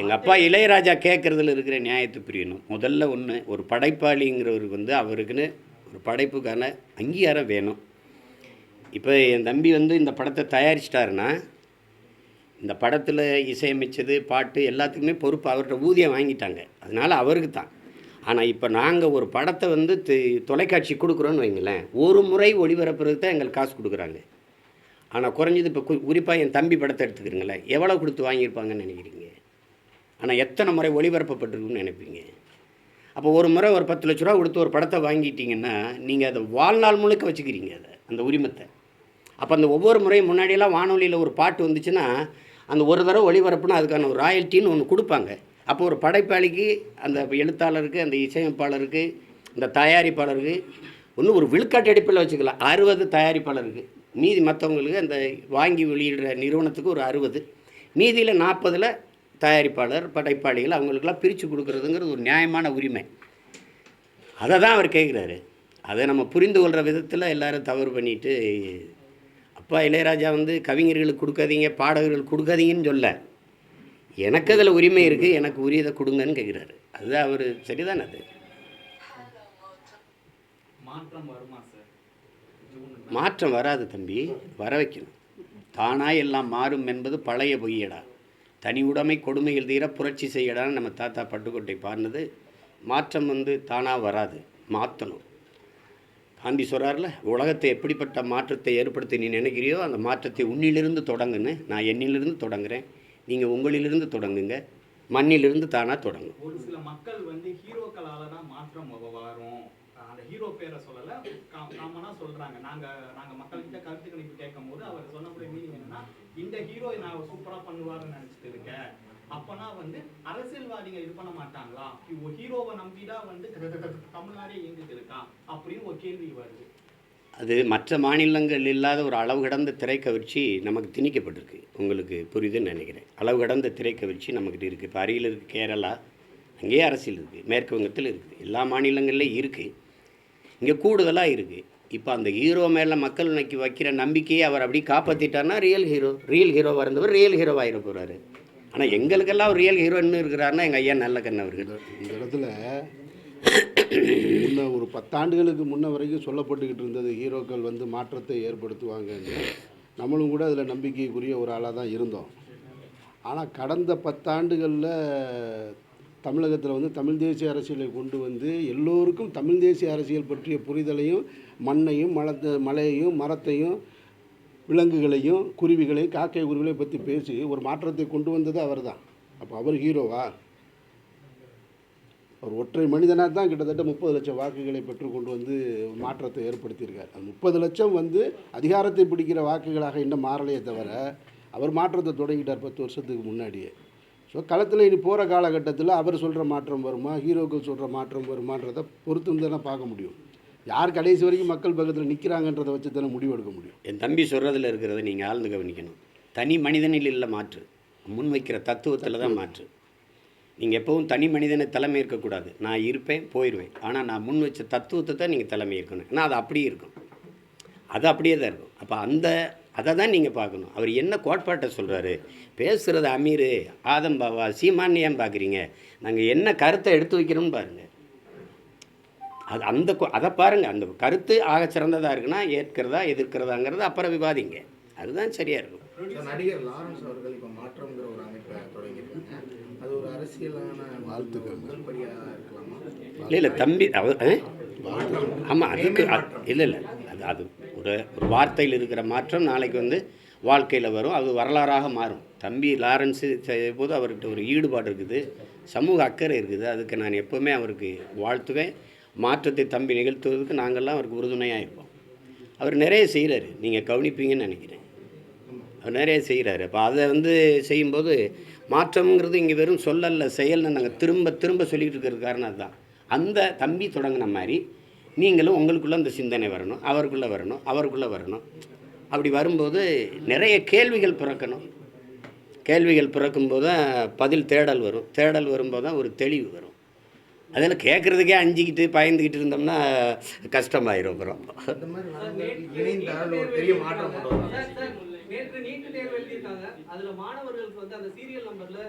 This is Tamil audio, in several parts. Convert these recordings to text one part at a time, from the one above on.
எங்கள் அப்பா இளையராஜா கேட்குறதுல இருக்கிற நியாயத்தை புரியணும். முதல்ல ஒன்று, ஒரு படைப்பாளிங்கிறவருக்கு வந்து அவருக்குன்னு ஒரு படைப்புக்கான அங்கீகாரம் வேணும். இப்போ என் தம்பி வந்து இந்த படத்தை தயாரிச்சிட்டாருன்னா, இந்த படத்தில் இசையமைச்சது, பாட்டு எல்லாத்துக்குமே பொறுப்பு அவர்கிட்ட ஊதியம் வாங்கிட்டாங்க. அதனால் அவருக்கு தான். ஆனால் இப்போ நாங்கள் ஒரு படத்தை வந்து தொலைக்காட்சி கொடுக்குறோன்னு வைங்களேன், ஒரு முறை ஒளிபரப்புறதுக்கு தான் எங்களுக்கு காசு கொடுக்குறாங்க. ஆனால் குறைஞ்சது இப்போ குறிப்பாக என் தம்பி படத்தை எடுத்துக்கிறீங்களேன், எவ்வளோ கொடுத்து வாங்கியிருப்பாங்கன்னு நினைக்கிறீங்க? ஆனால் எத்தனை முறை ஒளிபரப்பப்பட்டிருக்குன்னு நினைப்பீங்க? அப்போ ஒரு முறை ஒரு 10 லட்ச ரூபா கொடுத்து ஒரு படத்தை வாங்கிட்டீங்கன்னா, நீங்கள் அதை வாழ்நாள் முழுக்க வச்சுக்கிறீங்க அந்த உரிமத்தை. அப்போ அந்த ஒவ்வொரு முறையும் முன்னாடியெல்லாம் வானொலியில் ஒரு பாட்டு வந்துச்சுன்னா, அந்த ஒரு தடவை ஒளிபரப்புனா அதுக்கான ஒரு ராயல்ட்டின்னு ஒன்று கொடுப்பாங்க. அப்போ ஒரு படைப்பாளிக்கு, அந்த எழுத்தாளருக்கு, அந்த இசையமைப்பாளருக்கு, இந்த தயாரிப்பாளருக்கு ஒன்று ஒரு விழுக்காட்டு அடிப்பில் வச்சுக்கலாம். 60 தயாரிப்பாளருக்கு, மீதி மற்றவங்களுக்கு அந்த வாங்கி வெளியிடுற நிறுவனத்துக்கு ஒரு 60, மீதியில் 40ல் தயாரிப்பாளர், படைப்பாளிகள் அவங்களுக்கெல்லாம் பிரித்து கொடுக்குறதுங்கிறது ஒரு நியாயமான உரிமை. அதை தான் அவர் கேட்குறாரு. அதை நம்ம புரிந்து கொள்கிற விதத்தில் எல்லோரும் தவறு பண்ணிவிட்டு, அப்பா இளையராஜா வந்து கவிஞர்களுக்கு கொடுக்காதீங்க, பாடகர்களுக்கு கொடுக்காதீங்கன்னு சொல்ல, எனக்கு அதில் உரிமை இருக்குது, எனக்கு உரியதை கொடுங்கன்னு கேட்குறாரு. அதுதான் அவர் சரிதானே? அது மாற்றம் வராது தம்பி, வர வைக்கணும். தானாக எல்லாம் மாறும் என்பது பழைய பொய்யடா, தனி உடைமை கொடுமைகள் தீர புரட்சி செய்யடான்னு நம்ம தாத்தா பட்டுக்கோட்டை பாடினது. மாற்றம் வந்து தானாக வராது, மாற்றணும். காந்தி சொல்கிறார்ல, உலகத்தை எப்படிப்பட்ட மாற்றத்தை ஏற்படுத்தி நீ நினைக்கிறியோ அந்த மாற்றத்தை உன்னிலிருந்து தொடங்குன்னு. நான் என்னிலிருந்து தொடங்குகிறேன், நீங்கள் உங்களிலிருந்து தொடங்குங்க, மண்ணிலிருந்து தானாக தொடங்கும். ஒரு சில மக்கள் வந்து ஹீரோக்களால் தான் மாற்றம் வரும், அந்த ஹீரோ பேரை சொல்லலை, காமனாக சொல்கிறாங்க. நாங்கள் மக்கள்கிட்ட கருத்து கணிப்பு கேட்கும் போது அவர் சொன்னக்கூடிய மீனிங் என்னன்னா, இந்த ஹீரோ நான் சூப்பராக பண்ணுவாருன்னு நினச்சிட்டு இருக்கேன். அப்போனா வந்து அரசியல்வாதிகள் இது பண்ண மாட்டாங்களா? ஹீரோவை நம்பிதான் வந்து தமிழ்நாடே இயங்கிட்டு இருக்கான் அப்படின்னு ஒரு கேள்வி வருது. அது மற்ற மாநிலங்கள் இல்லாத ஒரு அளவு கடந்த திரைக்கவர்ச்சி நமக்கு திணிக்கப்பட்டிருக்கு. உங்களுக்கு புரியுதுன்னு நினைக்கிறேன். அளவு கடந்த திரைக்கவர்ச்சி நமக்கிட்ட இருக்குது. இப்போ அருகில் இருக்குது கேரளா, அங்கேயே அரசியல் இருக்குது. மேற்கு வங்கத்தில் இருக்குது, எல்லா மாநிலங்கள்லேயும் இருக்குது. இங்கே கூடுதலாக இருக்குது. இப்போ அந்த ஹீரோ மேலே மக்கள் வைக்கிற நம்பிக்கையை அவர் அப்படி காப்பாற்றிட்டார்னா ரியல் ஹீரோவாக இருந்தவர் ரியல் ஹீரோவாகிட போகிறாரு. ஆனால் எங்களுக்கெல்லாம் ஒரு ரியல் ஹீரோ இன்னும் இருக்கிறாருன்னா எங்கள் ஐயா நல்லக்கண்ண அவர்கள். இந்த இடத்துல முன்ன ஒரு 10 ஆண்டுகளுக்கு முன்ன வரைக்கும் சொல்லப்பட்டுக்கிட்டு இருந்தது, ஹீரோக்கள் வந்து மாற்றத்தை ஏற்படுத்துவாங்கன்னு. நம்மளும் கூட அதில் நம்பிக்கைக்குரிய ஒரு ஆளாக தான் இருந்தோம். ஆனால் கடந்த 10 ஆண்டுகளில் தமிழகத்தில் வந்து தமிழ் தேசிய அரசியலை கொண்டு வந்து எல்லோருக்கும் தமிழ் தேசிய அரசியல் பற்றிய புரிதலையும், மண்ணையும் மலையையும் மரத்தையும் விலங்குகளையும் குருவிகளையும் காக்கை குருவிகளையும் பற்றி பேசி ஒரு மாற்றத்தை கொண்டு வந்தது அவர் தான். அப்போ அவர் ஹீரோவா? அவர் ஒற்றை மனிதனாக தான் கிட்டத்தட்ட 30 லட்சம் வாக்குகளை பெற்று கொண்டு வந்து மாற்றத்தை ஏற்படுத்தியிருக்கார். அந்த 30 லட்சம் வந்து அதிகாரத்தை பிடிக்கிற வாக்குகளாக இன்னும் மாறலையே தவிர அவர் மாற்றத்தை தொடங்கிட்டார் 10 வருஷத்துக்கு முன்னாடியே. ஸோ களத்தில் இனி போகிற காலகட்டத்தில் அவர் சொல்கிற மாற்றம் வருமா, ஹீரோக்கள் சொல்கிற மாற்றம் வருமானதை பொறுத்து தானே பார்க்க முடியும். யார் கடைசி வரைக்கும் மக்கள் பக்கத்தில் நிற்கிறாங்கன்றதை வச்சு தானே முடிவெடுக்க முடியும். என் தம்பி சொல்கிறதுல இருக்கிறத நீங்கள் ஆழ்ந்து கவனிக்கணும். தனி மனிதனில் இல்லை மாற்று, முன்வைக்கிற தத்துவத்தில் தான் மாற்று. நீங்கள் எப்பவும் தனி மனிதனை தலைமை இருக்கக்கூடாது. நான் இருப்பேன், போயிடுவேன். ஆனால் நான் முன் வச்ச தத்துவத்தை தான் நீங்கள் தலைமை இருக்கணும். ஏன்னா அது அப்படியே இருக்கும், அது அப்படியே தான் இருக்கும். அப்போ அதை தான் நீங்கள் பார்க்கணும். அவர் என்ன கோட்பாட்டை சொல்கிறாரு, பேசுகிறது அமீர், ஆதம் பாவா, சீமான்னு ஏன் பார்க்குறீங்க? நாங்கள் என்ன கருத்தை எடுத்து வைக்கிறோம்னு பாருங்கள். அதை பாருங்கள். அந்த கருத்து ஆக சிறந்ததாக இருக்குன்னா ஏற்கிறதா எதிர்க்கிறதாங்கிறது அப்புறம் விவாதிங்க. அதுதான் சரியாக இருக்கும். நடிகர் லாரன்ஸ் அவர்கள் இப்போ மாற்றம்ங்கிற ஒரு அமைப்பை தொடங்கியிருக்காங்க. அது ஒரு அரசியலான வாழ்த்துக்கள் படியாக இருக்கலாமா? இல்லை தம்பி அவர் ஆமாம், அதுக்கு இல்லை அது ஒரு வார்த்தையில் இருக்கிற மாற்றம் நாளைக்கு வந்து வாழ்க்கையில் வரும், அது வரலாறாக மாறும். தம்பி லாரன்ஸு செய்யும் போது அவர்கிட்ட ஒரு ஈடுபாடு இருக்குது, சமூக அக்கறை இருக்குது. அதுக்கு நான் எப்போவுமே அவருக்கு வாழ்த்துவேன். மாற்றத்தை தம்பி நிகழ்த்துவதற்கு நாங்கள்லாம் அவருக்கு உறுதுணையாக இருப்போம். அவர் நிறைய செய்கிறாரு, நீங்கள் கவனிப்பீங்கன்னு நினைக்கிறேன். அவர் நிறைய செய்கிறாரு. அப்போ அதை வந்து செய்யும்போது மாற்றம்ங்கிறது இங்கே வெறும் சொல்லல்ல, செயல்னு நாங்கள் திரும்ப திரும்ப சொல்லிகிட்டு இருக்கிறது காரணம் அதுதான். அந்த தம்பி தொடங்கின மாதிரி நீங்களும் உங்களுக்குள்ளே அந்த சிந்தனை வரணும், அவருக்குள்ளே வரணும், அவருக்குள்ளே வரணும். அப்படி வரும்போது நிறைய கேள்விகள் பிறக்கணும். கேள்விகள் பிறக்கும்போது தான் பதில் தேடல் வரும். தேடல் வரும்போது தான் ஒரு தெளிவு வரும். அதில் கேட்குறதுக்கே அஞ்சிக்கிட்டு பயந்துக்கிட்டு இருந்தோம்னா கஷ்டமாயிரும். அப்புறம் நேற்று நீட்டு தேர்வு எழுதியிருக்காங்க. அதில் மாணவர்களுக்கு வந்து அந்த சீரியல் நம்பரில்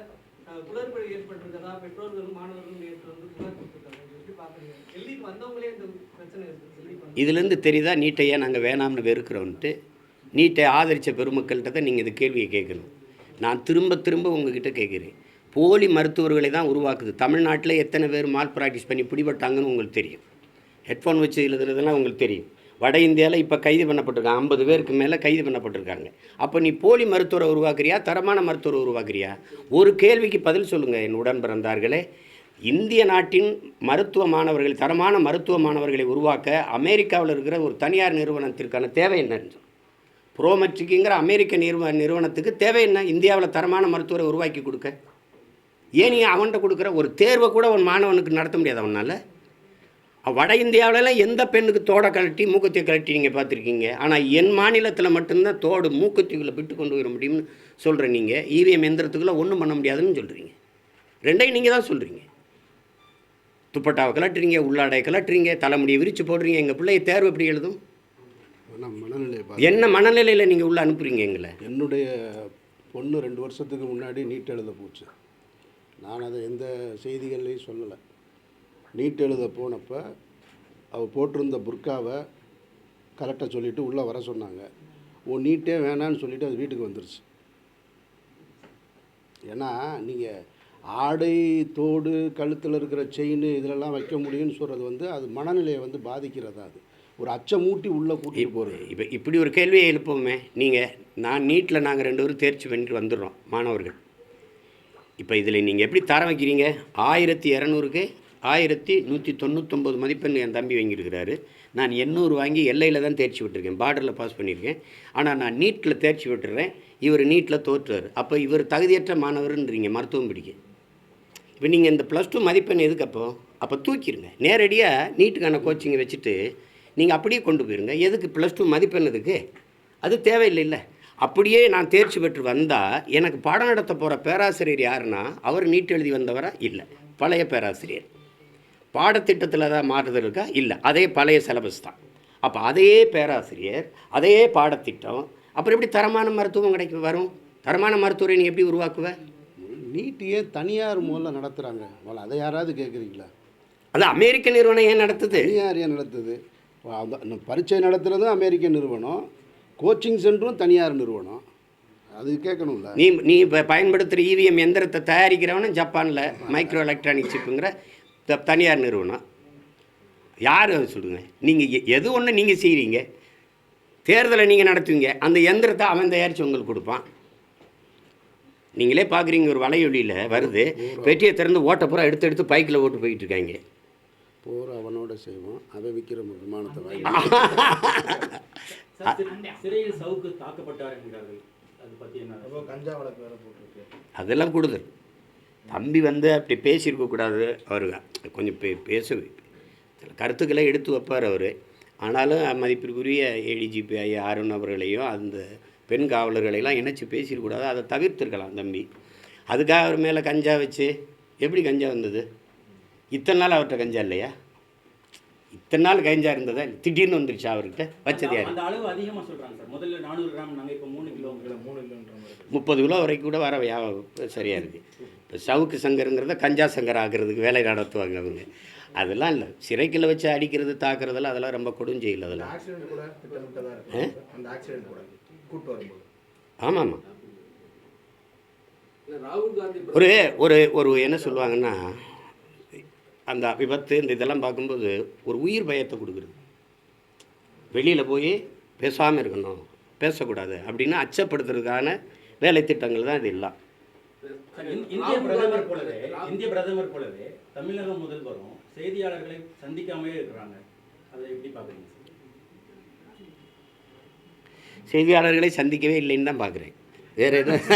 குளறுபடி ஏற்பட்டிருக்கதா பெற்றோர்களும் மாணவர்களும் நேற்று வந்து புகார் கொடுத்துருக்காங்க. எப்படி பார்க்குறீங்க? டெல்லிக்கு வந்தவங்களே இந்த பிரச்சனை இருக்குது. டெல்லிக்கு வந்து இதுலேருந்து தெரியுதா நீட்டையே நாங்கள் வேணாம்னு வெறுக்கிறோன்ட்டு? நீட்டை ஆதரித்த பெருமக்கள்கிட்ட தான் நீங்கள் இந்த கேள்வியை கேட்கணும். நான் திரும்ப திரும்ப உங்ககிட்ட கேட்குறேன். போலி மருத்துவர்களை தான் உருவாக்குது. தமிழ்நாட்டில் எத்தனை பேர் மால் ப்ராக்டிஸ் பண்ணி பிடிபட்டாங்கன்னு உங்களுக்கு தெரியும். ஹெட்ஃபோன் வச்சு எழுதுறதுலாம் உங்களுக்கு தெரியும். வட இந்தியாவில் இப்போ கைது பண்ணப்பட்டிருக்காங்க. 50 பேருக்கு மேலே கைது பண்ணப்பட்டிருக்காங்க. அப்போ நீ போலி மருத்துவரை உருவாக்குறியா, தரமான மருத்துவரை உருவாக்குறியா? ஒரு கேள்விக்கு பதில் சொல்லுங்கள் என் உடன் பிறந்தார்களே. இந்திய நாட்டின் மருத்துவ மாணவர்கள், தரமான மருத்துவ மாணவர்களை உருவாக்க அமெரிக்காவில் இருக்கிற ஒரு தனியார் நிறுவனத்திற்கான தேவை என்னன்னு சொல்லு. ப்ரோமெட்ரிக்குங்கிற அமெரிக்க நிறுவனத்துக்கு தேவை என்ன? இந்தியாவில் தரமான மருத்துவரை உருவாக்கி கொடுக்க. ஏன் நீ அவன்கிட்ட கொடுக்குற? ஒரு தேர்வை கூட ஒரு மாணவனுக்கு நடத்த முடியாது அவனால். வட இந்தியாவிலலாம் எந்த பெண்ணுக்கு தோடை கழட்டி மூக்கத்தை கழட்டி நீங்கள் பார்த்துருக்கீங்க? ஆனால் என் மாநிலத்தில் மட்டும்தான் தோடு மூக்கத்திக்குள்ளே விட்டு கொண்டு வர முடியும்னு சொல்கிற நீங்கள் இவிஎம் எந்திரத்துக்குள்ளே ஒன்றும் பண்ண முடியாதுன்னு சொல்கிறீங்க. ரெண்டையும் நீங்கள் தான் சொல்கிறீங்க. துப்பட்டாவை கலட்டுறீங்க, உள்ளாடையை கலட்டுறீங்க, தலைமுடியை விரித்து போடுறீங்க. எங்கள் பிள்ளைய தேர்வு எப்படி எழுதும்? என்ன மனநிலையில் நீங்கள் உள்ளே அனுப்புகிறீங்க எங்களை? என்னுடைய பொண்ணு 2 வருஷத்துக்கு முன்னாடி நீட் எழுத போச்சு. நான் அதை எந்த செய்திகள்லையும் சொல்லலை. நீட் எழுத போனப்போ அவள் போட்டிருந்த புர்காவை கலட்ட சொல்லிவிட்டு உள்ளே வர சொன்னாங்க. நீட்டே வேணான்னு சொல்லிவிட்டு அது வீட்டுக்கு வந்துருச்சு. ஏன்னா நீங்கள் ஆடை, தோடு, கழுத்தில் இருக்கிற செயின் இதிலெல்லாம் வைக்க முடியும்னு சொல்கிறது வந்து அது மனநிலையை வந்து பாதிக்கிறதா. அது ஒரு அச்சமூட்டி உள்ளே கூட்டிகிட்டு போகிறது. இப்போ இப்படி ஒரு கேள்வியை எழுப்போமே. நான் நீட்டில் நாங்கள் 2 பேரும் தேர்ச்சி பண்ணிட்டு வந்துடுறோம் மாணவர்கள். இப்போ இதில் நீங்கள் எப்படி தரம் வைக்கிறீங்க? 1200க்கு 1199 மதிப்பெண் என் தம்பி வாங்கியிருக்கிறாரு. நான் 800 வாங்கி எல்லையில் தான் தேர்ச்சி விட்டுருக்கேன், பார்டரில் பாஸ் பண்ணியிருக்கேன். ஆனால் நான் நீட்டில் தேர்ச்சி விட்டுறேன், இவர் நீட்டில் தோற்றுறார். அப்போ இவர் தகுதியற்ற மாணவர்ன்றீங்க மருத்துவம் படிக்க. இப்போ நீங்கள் இந்த +2 மதிப்பெண் எதுக்கு? அப்போ தூக்கிடுங்க. நேரடியாக நீட்டுக்கான கோச்சிங்கை வச்சுட்டு நீங்கள் அப்படியே கொண்டு போயிருங்க. எதுக்கு +2 மதிப்பெண்? எதுக்கு? அது தேவையில்லை. அப்படியே நான் தேர்ச்சி பெற்று வந்தால் எனக்கு பாடம் நடத்த போகிற பேராசிரியர் யாருன்னா அவர் நீட் எழுதி வந்தவரா? இல்லை, பழைய பேராசிரியர். பாடத்திட்டத்தில் தான் மாறுதல் இருக்கா? இல்லை, அதே பழைய சிலபஸ் தான். அப்போ அதே பேராசிரியர், அதே பாடத்திட்டம், அப்புறம் எப்படி தரமான மருத்துவம் வரும்? தரமான மருத்துவரை நீ எப்படி உருவாக்குவ? நீட்டையே தனியார் மூலம் நடத்துகிறாங்க. அதை யாராவது கேட்குறீங்களா? அது அமெரிக்க நிறுவனம் ஏன் நடத்துது? தனியார் ஏன் நடத்துது? பரீட்சை நடத்துகிறதும் அமெரிக்க நிறுவனம், கோச்சிங் சென்டரும் தனியார் நிறுவனம். அது கேட்கணும்ல. நீ இப்போ பயன்படுத்துகிற இவிஎம் எந்திரத்தை தயாரிக்கிறவனும் ஜப்பானில் மைக்ரோ எலக்ட்ரானிக் சிப்புங்கிற தனியார் நிறுவனம். யார் அதை சொல்லுங்கள்? நீங்கள் எது ஒன்று நீங்கள் செய்கிறீங்க, தேர்தலை நீங்கள் நடத்துவீங்க, அந்த எந்திரத்தை அவன் தயாரித்து உங்களுக்கு கொடுப்பான். நீங்களே பார்க்குறீங்க, ஒரு வலையொலியில் வருது, பெட்டியை திறந்து ஓட்ட பூரா எடுத்து பைக்கில் ஓட்டு போயிட்டு இருக்காங்க. போகிற அவனோட செய்வோம், அவன் விற்கிற விமானத்தை வாங்கி. சிறையில் சவுக்கு தாக்கப்பட்டார் என்கிறார்கள். அது பற்றி என்ன? கஞ்சா வழக்கு வேற போட்டிருக்கு. அதெல்லாம் கூடுதல். தம்பி அப்படி பேசியிருக்கக்கூடாது. அவர் கொஞ்சம் பேச சில கருத்துக்களை எடுத்து வைப்பார் அவர். ஆனாலும் மதிப்பிற்குரிய ஏடிஜிபி ஐயா அருண் அவர்களையும் அந்த பெண் காவலர்களையெல்லாம் இணைச்சி பேசியிருக்கூடாது. அதை தவிர்த்திருக்கலாம் தம்பி. அதுக்காக அவர் மேலே கஞ்சா வச்சு எப்படி கஞ்சா வந்தது? இத்தனை நாள் அவர்கிட்ட கஞ்சா இல்லையா? இத்தனை நாள் கஞ்சா இருந்ததா? திடீர்னு வந்துருச்சு அவர்கிட்ட? வச்சது யார்? அந்த அளவு அதிகமாக சொல்கிறாங்க சார். முதல்ல 400 கிராம், நாங்கள் இப்போ 3 கிலோ 30 கிலோ வரைக்கும் கூட வர சரியாக இருக்குது. இப்போ சவுக்கு சங்கருங்கிறத கஞ்சா சங்கர் ஆகிறதுக்கு வேலை நடத்துவாங்க அவங்க. அதெல்லாம் இல்லை. சிறைக்குள்ள வச்சு அடிக்கிறது, தாக்குறதெல்லாம் அதெல்லாம் ரொம்ப கொடுஞ்செயல். அதெல்லாம் ஆமாம். ஒரு ஒரு ஒரு என்ன சொல்லுவாங்கன்னா, அந்த விபத்து இந்த இதெல்லாம் பார்க்கும்போது ஒரு உயிர் பயத்தை கொடுக்குறது. வெளியில் போய் பேசாமல் இருக்கணும், பேசக்கூடாது அப்படின்னு அச்சப்படுத்துறதுக்கான வேலை திட்டங்கள் தான் இது எல்லாம். இந்திய பிரதமர் போலவே தமிழக முதல்வரும் செய்தியாளர்களை சந்திக்காமலே இருக்கிறாங்க. அதை எப்படி பார்க்குறீங்க? செய்தியாளர்களை சந்திக்கவே இல்லைன்னு தான் பார்க்குறேன். வேறு எதுவும்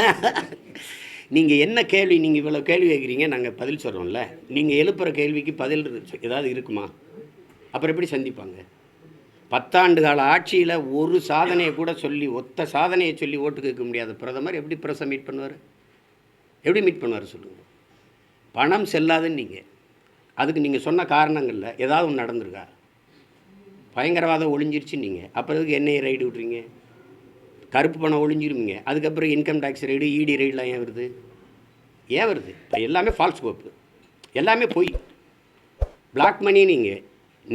நீங்கள் என்ன கேள்வி, நீங்கள் இவ்வளோ கேள்வி கேட்குறீங்க, நாங்கள் பதில் சொல்கிறோம்ல. நீங்கள் எழுப்புகிற கேள்விக்கு பதில் ஏதாவது இருக்குமா? அப்புறம் எப்படி சந்திப்பாங்க? 10 ஆண்டு கால ஆட்சியில் ஒரு சாதனையை கூட சொல்லி, ஒத்த சாதனையை சொல்லி ஓட்டு கேட்க முடியாத பிரதமர் எப்படி பிரஸை மீட் பண்ணுவார்? எப்படி மீட் பண்ணுவார் சொல்லுங்கள்? பணம் செல்லாதுன்னு நீங்கள் அதுக்கு நீங்கள் சொன்ன காரணங்களில் ஏதாவது ஒன்று நடந்திருக்கா? பயங்கரவாதம் ஒழிஞ்சிருச்சு நீங்கள், அப்புறம் அதுக்கு என்ஐஏ ரைடு விட்றீங்க. கருப்பு பணம் ஒழிஞ்சிருவீங்க, அதுக்கப்புறம் இன்கம் டேக்ஸ் ரைடு, இடி ரைடெலாம் ஏன் வருது? ஏன் வருது? இப்போ எல்லாமே ஃபால்ஸ் கோப்பு, எல்லாமே போய் பிளாக் மணி.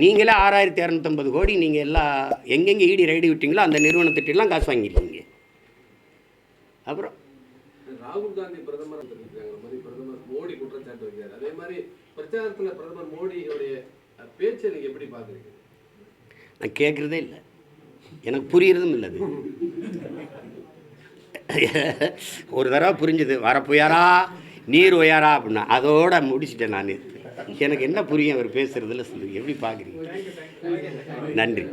நீங்களே 6250 கோடி நீங்கள் எல்லாம் எங்கெங்கே ஈடி ரைடு விட்டீங்களோ அந்த நிறுவனத்திட்டெல்லாம் காசு வாங்கியிருக்கீங்க. அப்புறம் ராகுல் காந்தி பிரதமர் இருக்கிறாங்க மாதிரி பிரதமர் மோடி குற்றச்சாட்டு வைக்கிறார். அதே மாதிரி பிரச்சாரத்தில் பிரதமர் மோடியோடைய பேச்சை நீங்கள் எப்படி பார்க்குறீங்க? நான் கேட்குறதே இல்லை, எனக்கு புரியறதும் இல்லை. அது ஒரு தடவை புரிஞ்சுது, வரப்போயாரா நீர் ஒயாரா அப்படின்னா அதோட முடிச்சுட்டேன் நான். எனக்கு என்ன புரியும் அவர் பேசுகிறதுல? சொல்லி எப்படி பார்க்குறீங்க? நன்றி.